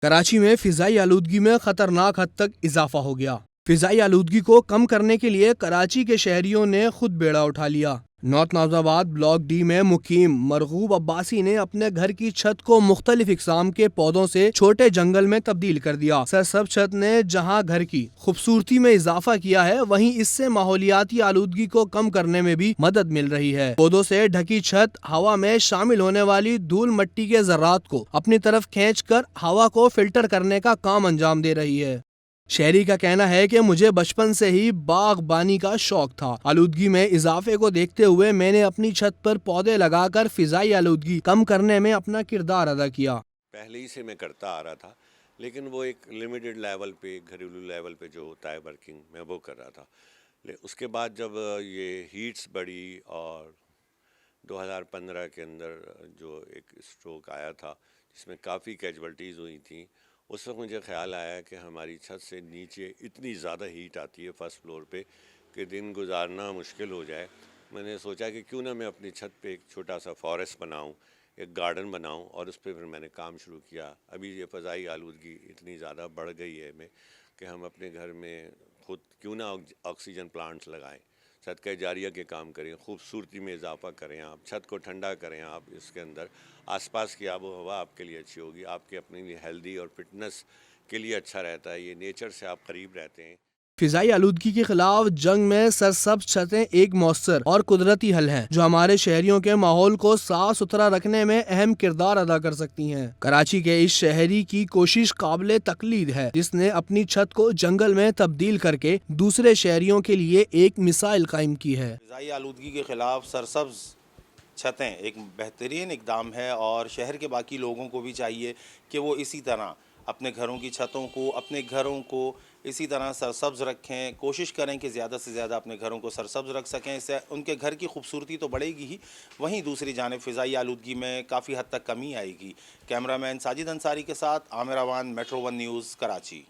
کراچی میں فضائی آلودگی میں خطرناک حد تک اضافہ ہو گیا۔ فضائی آلودگی کو کم کرنے کے لیے کراچی کے شہریوں نے خود بیڑا اٹھا لیا۔ نارتھ ناظر آباد بلاک ڈی میں مقیم مرغوب عباسی نے اپنے گھر کی چھت کو مختلف اقسام کے پودوں سے چھوٹے جنگل میں تبدیل کر دیا۔ سرسبز چھت نے جہاں گھر کی خوبصورتی میں اضافہ کیا ہے، وہیں اس سے ماحولیاتی آلودگی کو کم کرنے میں بھی مدد مل رہی ہے۔ پودوں سے ڈھکی چھت ہوا میں شامل ہونے والی دھول مٹی کے ذرات کو اپنی طرف کھینچ کر ہوا کو فلٹر کرنے کا کام انجام دے رہی ہے۔ شہری کا کہنا ہے کہ مجھے بچپن سے ہی باغبانی کا شوق تھا۔ آلودگی میں اضافے کو دیکھتے ہوئے میں نے اپنی چھت پر پودے لگا کر فضائی آلودگی کم کرنے میں اپنا کردار ادا کیا۔ پہلے ہی سے میں کرتا آ رہا تھا، لیکن وہ ایک لمیٹڈ لیول پہ، گھریلو لیول پہ جو ہوتا ہے ورکنگ، میں وہ کر رہا تھا۔ اس کے بعد جب یہ ہیٹس بڑھی اور 2015 کے اندر جو ایک اسٹروک آیا تھا جس میں کافی کیجولٹیز ہوئی تھیں، اس وقت مجھے خیال آیا کہ ہماری چھت سے نیچے اتنی زیادہ ہیٹ آتی ہے فرسٹ فلور پہ کہ دن گزارنا مشکل ہو جائے۔ میں نے سوچا کہ کیوں نہ میں اپنی چھت پہ ایک چھوٹا سا فارسٹ بناؤں، ایک گارڈن بناؤں، اور اس پہ پھر میں نے کام شروع کیا۔ ابھی یہ فضائی آلودگی اتنی زیادہ بڑھ گئی ہے کہ ہم اپنے گھر میں خود کیوں نہ آکسیجن پلانٹس لگائیں، صدقہ جاریہ کے کام کریں، خوبصورتی میں اضافہ کریں، آپ چھت کو ٹھنڈا کریں، آپ اس کے اندر آس پاس کی آب و ہوا آپ کے لیے اچھی ہوگی، آپ کے اپنے لیے ہیلدی اور فٹنس کے لیے اچھا رہتا ہے، یہ نیچر سے آپ قریب رہتے ہیں۔ فضائی آلودگی کے خلاف جنگ میں سرسبز چھتیں ایک مؤثر اور قدرتی حل ہیں جو ہمارے شہریوں کے ماحول کو صاف ستھرا رکھنے میں اہم کردار ادا کر سکتی ہیں۔ کراچی کے اس شہری کی کوشش قابل تقلید ہے، جس نے اپنی چھت کو جنگل میں تبدیل کر کے دوسرے شہریوں کے لیے ایک مثال قائم کی ہے۔ فضائی آلودگی کے خلاف سرسبز چھتیں ایک بہترین اقدام ہے، اور شہر کے باقی لوگوں کو بھی چاہیے کہ وہ اسی طرح اپنے گھروں کی چھتوں کو، اپنے گھروں کو اسی طرح سرسبز رکھیں، کوشش کریں کہ زیادہ سے زیادہ اپنے گھروں کو سرسبز رکھ سکیں۔ اس سے ان کے گھر کی خوبصورتی تو بڑھے گی ہی، وہیں دوسری جانب فضائی آلودگی میں کافی حد تک کمی آئے گی۔ کیمرہ مین ساجد انصاری کے ساتھ Aamir Awan, metro one news, Karachi.